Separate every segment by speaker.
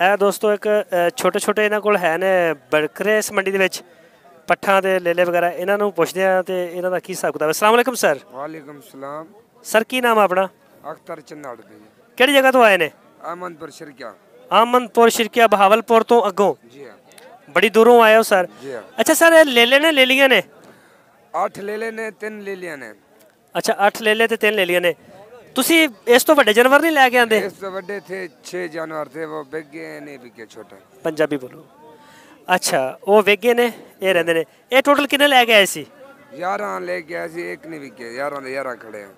Speaker 1: ਇਹ ਦੋਸਤੋ ਇੱਕ ਛੋਟੇ ਛੋਟੇ ਇਹਨਾਂ ਕੋਲ ਹੈ ਨੇ ਬੱਕਰੇ ਇਸ ਮੰਡੀ ਦੇ ਵਿੱਚ ਪੱਠਾਂ ਦੇ ਲੇਲੇ ਵਗੈਰਾ ਇਹਨਾਂ ਨੂੰ ਪੁੱਛਦੇ ਆ ਤੇ ਇਹਨਾਂ ਦਾ ਕੀ ਹਿਸਾਬ ਕਿਤਾਬ ਹੈ। अस्सलाम वालेकुम सर।
Speaker 2: वालेकुम सलाम।
Speaker 1: सर की नाम है अपना?
Speaker 2: अख्तर चन्नाड़ जी।
Speaker 1: ਕਿਹੜੀ ਜਗ੍ਹਾ ਤੋਂ ਆਏ ਨੇ?
Speaker 2: आमदपुर शिरकिया।
Speaker 1: ਆਮਨਪੁਰ ਸ਼ਿਰਕੀਆ ਬਹਾਵਲਪੁਰ ਤੋਂ ਅੱਗੋਂ
Speaker 2: जी हाँ
Speaker 1: ਬੜੀ ਦੂਰੋਂ ਆਏ ਹੋ ਸਰ।
Speaker 2: जी हाँ।
Speaker 1: ਅੱਛਾ ਸਰ ਇਹ ਲੇਲੇ ਨੇ ਲੈ ਲੀਆਂ ਨੇ?
Speaker 2: 8 ले लेने 3 ले लिया ने।
Speaker 1: ਅੱਛਾ 8 ਲੇਲੇ ਤੇ 3 ਲੈ ਲੀਆਂ ਨੇ। ਤੁਸੀਂ ਇਸ ਤੋਂ ਵੱਡੇ ਜਾਨਵਰ ਨਹੀਂ ਲੈ ਕੇ ਆਂਦੇ?
Speaker 2: इस तो बड़े थे 6 जानवर थे वो बिके नहीं बिके छोटा।
Speaker 1: ਪੰਜਾਬੀ ਬੋਲੋ। ਅੱਛਾ ਉਹ ਵੇਗੇ ਨੇ ਇਹ ਰਹਿੰਦੇ ਨੇ। ਇਹ ਟੋਟਲ ਕਿੰਨੇ ਲੈ ਕੇ ਆਏ ਸੀ?
Speaker 2: 11 लेके आए सी एक नहीं बिके 11 ਦੇ 11 ਖੜੇ हैं।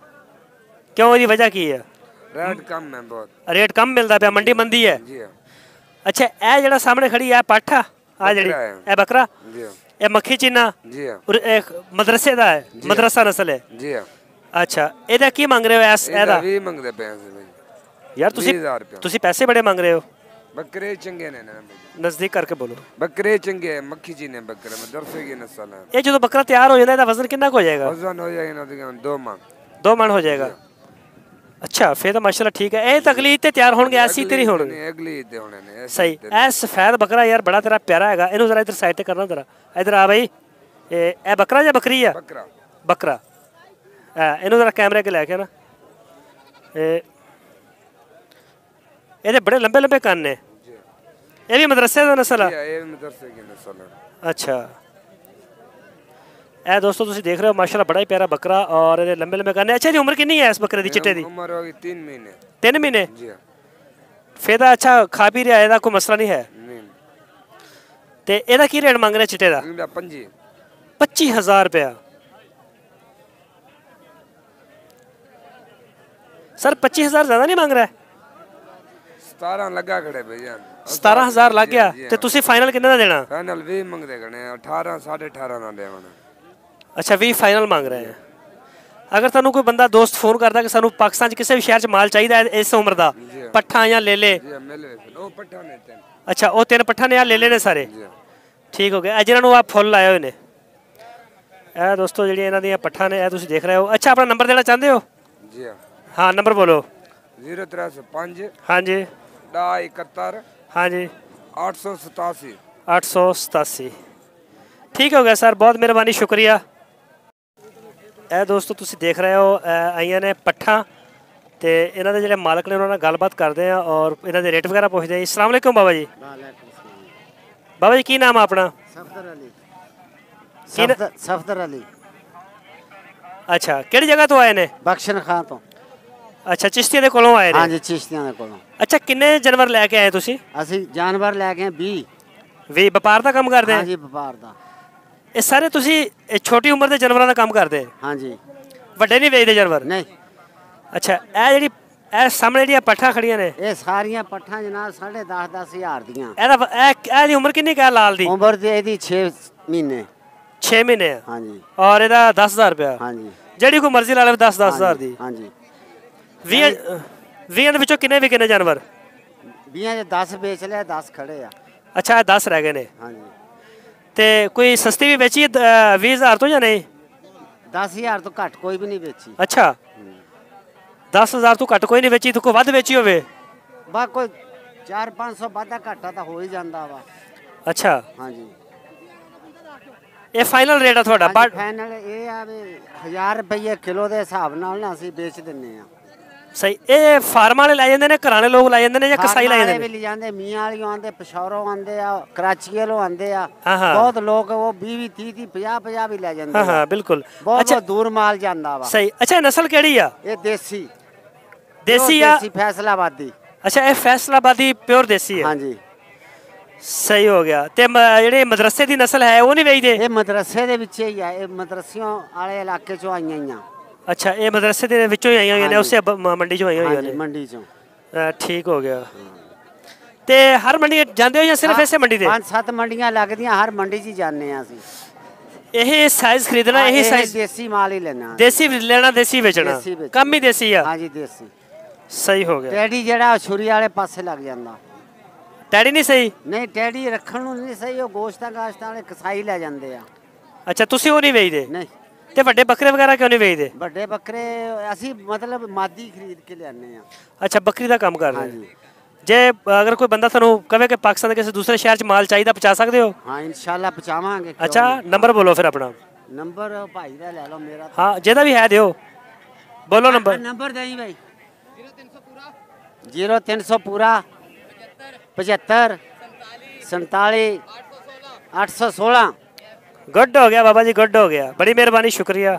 Speaker 1: ਕਿਉਂ ਇਹਦੀ ਵਜ੍ਹਾ ਕੀ ਹੈ?
Speaker 2: रेट कम है बहुत।
Speaker 1: ਰੇਟ ਕਮ ਮਿਲਦਾ ਪਿਆ ਮੰਡੀ ਮੰਦੀ ਹੈ।
Speaker 2: जी हाँ।
Speaker 1: ਅੱਛਾ ਇਹ ਜਿਹੜਾ ਸਾਹਮਣੇ ਖੜੀ ਹੈ ਪੱਠ ਆ ਜਿਹੜੀ ਇਹ ਬੱਕਰਾ
Speaker 2: जी हाँ।
Speaker 1: ਇਹ ਮੱਖੀ ਚੀਨਾ
Speaker 2: जी हाँ।
Speaker 1: ਔਰ ਇਹ ਮਦਰਸੇ ਦਾ ਹੈ ਮਦਰਸਾ ਨਸਲ ਹੈ।
Speaker 2: जी हाँ।
Speaker 1: ਅੱਛਾ ਇਹਦਾ ਕੀ ਮੰਗ ਰਹੇ ਹੋ ਇਹਦਾ?
Speaker 2: ਵੀ ਮੰਗਦੇ ਪਏ ਸੀ ਭਾਈ
Speaker 1: ਯਾਰ ਤੁਸੀਂ ਪੈਸੇ ਬੜੇ ਮੰਗ ਰਹੇ ਹੋ।
Speaker 2: ਬੱਕਰੇ ਚੰਗੇ ਨੇ ਨਾ
Speaker 1: ਨਜ਼ਦੀਕ ਕਰਕੇ ਬੋਲੋ।
Speaker 2: ਬੱਕਰੇ ਚੰਗੇ ਮੱਖੀ ਜੀ ਨੇ ਬੱਕਰੇ ਮਦਰਸੇ ਦੀ ਨਸਲ ਹੈ।
Speaker 1: ਇਹ ਜਦੋਂ ਬੱਕਰਾ ਤਿਆਰ ਹੋ ਜਾਂਦਾ ਇਹਦਾ ਵਜ਼ਨ ਕਿੰਨਾ ਕੁ ਹੋ ਜਾਏਗਾ?
Speaker 2: ਵਜ਼ਨ ਹੋ ਜਾਏਗਾ ਨਾ 2 ਮਣ।
Speaker 1: 2 ਮਣ ਹੋ ਜਾਏਗਾ। ਅੱਛਾ ਫਿਰ ਤਾਂ ਮਾਸ਼ਾਅੱਲਾ ਠੀਕ ਹੈ। ਇਹ ਤਕਲੀਦ ਤੇ ਤਿਆਰ ਹੋਣਗੇ ਐਸੀ ਤੇ ਨਹੀਂ ਹੋਣਗੇ?
Speaker 2: ਅਗਲੀ ਤੇ ਹੋਣੇ ਨੇ
Speaker 1: ਸਹੀ। ਇਹ ਸਫੈਦ ਬੱਕਰਾ ਯਾਰ ਬੜਾ ਤੇਰਾ ਪਿਆਰਾ ਹੈਗਾ। ਇਹਨੂੰ ਜ਼ਰਾ ਇਧਰ ਸਾਈਡ ਤੇ ਕਰਨਾ ਜ਼ਰਾ। ਇਧਰ ਆ ਬਈ। ਇਹ ਬੱਕਰਾ ਜਾਂ ਬੱਕਰੀ ਆ?
Speaker 2: ਬੱਕਰਾ।
Speaker 1: ਬੱਕਰਾ। ਇਹਨੂੰ ਜ਼ਰਾ ਕੈਮਰੇ ਅੱਗੇ ਲੈ ਕੇ ਨਾ। ਇਹਦੇ ਬੜੇ ਲੰਬੇ ਲੰਬੇ ਕੰਨ ਨੇ। ਇਹ ਵੀ ਮਦਰਸੇ ਦਾ ਨਸਲ ਆ?
Speaker 2: ਇਹ ਮਦਰਸੇ ਦੀ ਨਸਲ ਹੈ।
Speaker 1: ਅੱਛਾ ਇਹ ਦੋਸਤੋ ਤੁਸੀਂ ਦੇਖ ਰਹੇ ਹੋ ਮਾਸ਼ਾਅੱਲਾ ਬੜਾ ਹੀ ਪਿਆਰਾ ਬੱਕਰਾ ਔਰ ਇਹਦੇ ਲੰਬੇ ਲੰਬੇ ਕੰਨ ਨੇ। ਅੱਛਾ ਇਹਦੀ ਉਮਰ ਕਿੰਨੀ ਹੈ ਇਸ ਬੱਕਰੇ ਦੀ ਚਿੱਟੇ ਦੀ?
Speaker 2: ਉਮਰ ਹੋ ਗਈ 3 ਮਹੀਨੇ।
Speaker 1: 3 ਮਹੀਨੇ?
Speaker 2: ਜੀ ਹਾਂ।
Speaker 1: ਫਿਰ ਤਾਂ ਅੱਛਾ ਖਾ ਪੀ ਰਿਹਾ ਇਹਦਾ ਕੋਈ ਮਸਲਾ ਨਹੀਂ ਹੈ।
Speaker 2: ਨਹੀਂ।
Speaker 1: ਤੇ ਇਹਦਾ ਕੀ ਰੇਟ ਮੰਗ ਰਹੇ ਚਿੱਟੇ ਦਾ?
Speaker 2: 25,000
Speaker 1: ਰੁਪਇਆ। ਸਰ 25,000 ਜ਼ਿਆਦਾ ਨਹੀਂ ਮੰਗ ਰਿਹਾ?
Speaker 2: 17 ਲੱਗਾ ਖੜੇ ਭਈਆ।
Speaker 1: 17,000 ਲੱਗ ਗਿਆ ਤੇ ਤੁਸੀਂ ਫਾਈਨਲ ਕਿੰਨੇ ਦਾ ਦੇਣਾ?
Speaker 2: ਫਾਈਨਲ 20 ਮੰਗਦੇ ਗਣੇ 18 18.5 ਨਾ ਦੇਵਣ।
Speaker 1: ਅੱਛਾ 20 ਫਾਈਨਲ ਮੰਗ ਰਹੇ ਹੈ। ਅਗਰ ਤੁਹਾਨੂੰ ਕੋਈ ਬੰਦਾ ਦੋਸਤ ਫੋਨ ਕਰਦਾ ਕਿ ਸਾਨੂੰ ਪਾਕਿਸਤਾਨ 'ਚ ਕਿਸੇ ਵੀ ਸ਼ਹਿਰ 'ਚ ਮਾਲ ਚਾਹੀਦਾ ਹੈ ਇਸ ਉਮਰ ਦਾ ਪੱਠਾ ਜਾਂ ਲੇਲੇ?
Speaker 2: ਉਹ ਪੱਠਾ ਨੇ 3।
Speaker 1: ਅੱਛਾ ਉਹ 3 ਪੱਠਾ ਨੇ ਆ ਲੇਲੇ ਨੇ ਸਾਰੇ? ਠੀਕ ਹੋ ਗਿਆ। ਇਹ ਜਿਹਨਾਂ ਨੂੰ ਆ ਫੁੱਲ ਲਾਏ ਹੋਏ ਨੇ ਇਹ ਦੋਸਤੋ ਜਿਹੜੀਆਂ ਇਹਨਾਂ ਦੀਆਂ ਪੱਠਾ ਨੇ ਇਹ ਤੁਸੀਂ ਦੇਖ ਰਹੇ ਹੋ। ਅੱਛਾ ਆਪਣਾ ਨੰਬਰ ਦੇਣਾ ਚਾਹੁੰਦੇ ਹੋ?
Speaker 2: ਜੀ ਹਾਂ।
Speaker 1: ਹਾਂ ਨੰਬਰ ਬੋਲੋ।
Speaker 2: 0305
Speaker 1: ਹਾਂਜੀ
Speaker 2: 71
Speaker 1: ਹਾਂਜੀ
Speaker 2: 887
Speaker 1: 887। ਠੀਕ ਹੋ ਗਿਆ ਸਰ ਬਹੁਤ ਮਿਹਰਬਾਨੀ ਸ਼ੁਕਰੀਆ। ਇਹ ਦੋਸਤੋ ਤੁਸੀਂ ਦੇਖ ਰਹੇ ਹੋ ਆਈਆਂ ਨੇ ਪੱਠਾ ਤੇ ਇਹਨਾਂ ਦੇ ਜਿਹੜੇ ਮਾਲਕ ਨੇ ਉਹਨਾਂ ਨਾਲ ਗੱਲਬਾਤ ਕਰਦੇ ਆ ਔਰ ਇਹਨਾਂ ਦੇ ਰੇਟ ਵਗੈਰਾ ਪੁੱਛਦੇ ਆ। अस्सलाम वालेकुम बाबा जी। बाबा जी की नाम है अपना?
Speaker 3: सफदर अली।
Speaker 1: अच्छा ਕਿਹੜੀ ਜਗ੍ਹਾ ਤੋਂ ਆਏ ਨੇ?
Speaker 3: ਬਖਸ਼ਨ ਖਾਂ ਤੋਂ।
Speaker 1: ਅੱਛਾ ਚਿਸ਼ਤੀਆਂ ਦੇ ਕੋਲੋਂ ਆਏ ਨੇ?
Speaker 3: ਹਾਂਜੀ ਚਿਸ਼ਤੀਆਂ ਦੇ ਕੋਲੋਂ।
Speaker 1: ਅੱਛਾ ਕਿੰਨੇ ਜਾਨਵਰ ਲੈ ਕੇ ਆਏ ਤੁਸੀਂ?
Speaker 3: ਅਸੀਂ ਜਾਨਵਰ ਲੈ ਕੇ 20
Speaker 1: ਵਪਾਰ ਦਾ ਕੰਮ ਕਰਦੇ?
Speaker 3: ਹਾਂਜੀ ਵਪਾਰ ਦਾ।
Speaker 1: ਇਹ ਸਾਰੇ ਤੁਸੀਂ ਛੋਟੀ ਉਮਰ ਦੇ ਜਾਨਵਰਾਂ ਦਾ ਕੰਮ ਕਰਦੇ?
Speaker 3: ਹਾਂਜੀ।
Speaker 1: ਵੱਡੇ ਨਹੀਂ ਵੇਚਦੇ ਜਾਨਵਰ?
Speaker 3: ਨਹੀਂ।
Speaker 1: ਅੱਛਾ ਇਹ ਸਾਹਮਣੇ ਜਿਹੜੀਆਂ ਪੱਠਾਂ ਖੜੀਆਂ ਨੇ
Speaker 3: ਇਹ ਸਾਰੀਆਂ ਪੱਠਾਂ ਜਨਾਬ 10.5 ਹਜ਼ਾਰ ਦੀਆਂ।
Speaker 1: ਇਹਦੀ ਉਮਰ ਕਿੰਨੀ ਕਾ ਲਾਲ ਦੀ?
Speaker 3: ਉਮਰ ਦੀ ਇਹਦੀ 6 ਮਹੀਨੇ।
Speaker 1: 6 ਮਹੀਨੇ ਆ?
Speaker 3: ਹਾਂਜੀ।
Speaker 1: ਔਰ ਇਹਦਾ 10,000 ਰੁਪਇਆ?
Speaker 3: ਹਾਂਜੀ।
Speaker 1: ਜਿਹੜੀ ਕੋਈ ਮਰਜ਼ੀ ਲਾ ਲਵੇ 10,000 ਦੀ?
Speaker 3: ਹਾਂਜੀ।
Speaker 1: 20 ਦੇ ਵਿੱਚੋਂ ਕਿੰਨੇ ਵਿਕੇ ਨੇ ਜਾਨਵਰ?
Speaker 3: 20 ਦੇ 10 ਵੇਚ ਲਿਆ 10 ਖੜੇ ਆ।
Speaker 1: ਅੱਛਾ ਇਹ 10 ਰਹਿ ਗਏ ਨੇ?
Speaker 3: ਹਾਂਜੀ।
Speaker 1: ਤੇ ਕੋਈ ਸਸਤੀ ਵੀ ਵੇਚੀ 20,000 ਤੋਂ ਜਾਂ ਨਹੀਂ?
Speaker 3: 10,000 ਤੋਂ ਘੱਟ ਕੋਈ ਵੀ ਨਹੀਂ ਵੇਚੀ।
Speaker 1: ਅੱਛਾ 10,000 ਤੋਂ ਘੱਟ ਕੋਈ ਨਹੀਂ ਵੇਚੀ। ਤੂੰ ਕੋਈ ਵੱਧ ਵੇਚੀ ਹੋਵੇ?
Speaker 3: ਬਾ ਕੋਈ 400-500 ਵਾਧਾ ਘਾਟਾ ਤਾਂ ਹੋ ਹੀ ਜਾਂਦਾ ਵਾ।
Speaker 1: ਅੱਛਾ
Speaker 3: ਹਾਂਜੀ।
Speaker 1: ਇਹ ਫਾਈਨਲ ਰੇਟ ਆ ਤੁਹਾਡਾ?
Speaker 3: ਫਾਈਨਲ ਇਹ ਆ ਵੀ 1000 ਰੁਪਏ ਕਿਲੋ ਦੇ ਹਿਸਾਬ ਨਾਲ ਨਾ ਅਸੀਂ ਵੇਚ ਦਿੰਨੇ ਆ।
Speaker 1: ਸਹੀ। ਇਹ ਫਾਰਮ ਵਾਲੇ ਲੈ ਜਾਂਦੇ ਨੇ ਘਰਾਣੇ ਲੋਕ ਲੈ ਜਾਂਦੇ ਨੇ ਜਾਂ ਕਸਾਈ ਲੈ ਜਾਂਦੇ ਨੇ?
Speaker 3: ਵੀ ਲੈ ਜਾਂਦੇ ਮੀਆਂ ਵਾਲੀਆਂ ਆਉਂਦੇ ਪਸ਼ੌਰੋਂ ਆਉਂਦੇ ਆ ਕਰਾਚੀ ਵਾਲੋਂ ਆਉਂਦੇ ਆ
Speaker 1: ਹਾਂ।
Speaker 3: ਬਹੁਤ ਲੋਕ ਉਹ 20 30 50 ਵੀ ਲੈ ਜਾਂਦੇ।
Speaker 1: ਹਾਂ ਬਿਲਕੁਲ।
Speaker 3: ਬਹੁਤ ਦੂਰ ਮਾਲ ਜਾਂਦਾ ਵਾ।
Speaker 1: ਸਹੀ। ਅੱਛਾ ਨਸਲ ਕਿਹੜੀ ਆ?
Speaker 3: ਇਹ ਦੇਸੀ ਆ? ਦੇਸੀ ਫੈਸਲਾਬਾਦੀ।
Speaker 1: ਅੱਛਾ ਇਹ ਫੈਸਲਾਬਾਦੀ ਪਿਓਰ ਦੇਸੀ ਹੈ?
Speaker 3: ਹਾਂਜੀ।
Speaker 1: ਸਹੀ ਹੋ ਗਿਆ। ਤੇ ਜਿਹੜੇ ਮਦਰਸੇ ਦੀ ਨਸਲ ਹੈ ਉਹ ਨਹੀਂ ਵੇਚਦੇ?
Speaker 3: ਇਹ ਮਦਰਸੇ ਦੇ ਵਿੱਚ ਹੀ ਆ। ਇਹ ਮਦਰਸਿਆਂ ਵਾਲੇ ਇਲਾਕੇ ਚੋਂ ਆਈਆਂ।
Speaker 1: ਅੱਛਾ ਇਹ ਮਦਰਸੇ ਦੇ ਵਿੱਚੋਂ ਹੀ ਆਈਆਂ ਹੋਈਆਂ ਨੇ ਉਸੇ ਮੰਡੀ ਚੋਂ ਆਈਆਂ ਹੋਈਆਂ ਨੇ?
Speaker 3: ਮੰਡੀ ਚੋਂ।
Speaker 1: ਠੀਕ ਹੋ ਗਿਆ। ਤੇ ਹਰ ਮੰਡੀ ਜਾਂਦੇ ਹੋ ਜਾਂ ਸਿਰਫ ਇਸੇ ਮੰਡੀ ਦੇ?
Speaker 3: 5-7 ਮੰਡੀਆਂ ਲੱਗਦੀਆਂ ਹਰ ਮੰਡੀ 'ਚ ਜਾਂਦੇ ਆ ਅਸੀਂ।
Speaker 1: ਇਹ ਸਾਈਜ਼ ਖਰੀਦਣਾ ਇਹ ਸਾਈਜ਼
Speaker 3: ਦੇਸੀ ਮਾਲ ਹੀ ਲੈਣਾ।
Speaker 1: ਦੇਸੀ ਲੈਣਾ ਦੇਸੀ ਵੇਚਣਾ ਕੰਮ ਹੀ ਦੇਸੀ ਆ?
Speaker 3: ਹਾਂਜੀ ਦੇਸੀ।
Speaker 1: ਸਹੀ ਹੋ ਗਿਆ।
Speaker 3: ਟੈਡੀ ਜਿਹੜਾ ਛੁਰੀ ਵਾਲੇ ਪਾਸੇ ਲੱਗ ਜਾਂਦਾ।
Speaker 1: ਟੈਡੀ ਨਹੀਂ ਸਹੀ?
Speaker 3: ਨਹੀਂ ਟੈਡੀ ਰੱਖਣ ਨੂੰ ਨਹੀਂ ਸਹੀ। ਉਹ ਗੋਸ਼ਤਾਂ ਵਾਲੇ ਕਸਾਈ ਲੈ ਜਾਂਦੇ ਆ।
Speaker 1: ਅੱਛਾ ਤੁਸੀਂ ਉਹ ਨਹੀਂ ਵੇਚਦੇ?
Speaker 3: ਨਹੀਂ।
Speaker 1: ਤੇ ਵੱਡੇ ਬੱਕਰੇ ਵਗੈਰਾ ਕਿਉਂ ਨਹੀਂ ਵੇਚਦੇ?
Speaker 3: ਵੱਡੇ ਬੱਕਰੇ ਅਸੀਂ ਮਤਲਬ ਮਾਦੀ ਖਰੀਦ ਕੇ ਲਿਆਨੇ ਆ।
Speaker 1: ਅੱਛਾ ਬੱਕਰੀ ਦਾ ਕੰਮ ਕਰਦੇ?
Speaker 3: ਹਾਂਜੀ।
Speaker 1: ਜੇ ਅਗਰ ਕੋਈ ਬੰਦਾ ਤੁਹਾਨੂੰ ਕਹੇ ਕਿ ਪਾਕਿਸਤਾਨ ਦੇ ਕਿਸੇ ਦੂਸਰੇ ਸ਼ਹਿਰ 'ਚ ਮਾਲ ਚਾਹੀਦਾ ਪਹੁੰਚਾ ਸਕਦੇ ਹੋ?
Speaker 3: हाँ इंशाल्लाह पहुँचावांगे।
Speaker 1: ਅੱਛਾ ਨੰਬਰ ਬੋਲੋ ਫਿਰ ਆਪਣਾ।
Speaker 3: नंबर भाई दा ले लो मेरा।
Speaker 1: ਹਾਂ ਜਿਹਦਾ ਵੀ ਹੈ ਦਿਓ, ਬੋਲੋ ਨੰਬਰ।
Speaker 3: नंबर दें भाई 0300 पूरा 75 47 816।
Speaker 1: ਗੁੱਡ ਹੋ ਗਿਆ ਬਾਬਾ ਜੀ, ਗੁੱਡ ਹੋ ਗਿਆ, ਬੜੀ ਮਿਹਰਬਾਨੀ, ਸ਼ੁਕਰੀਆ।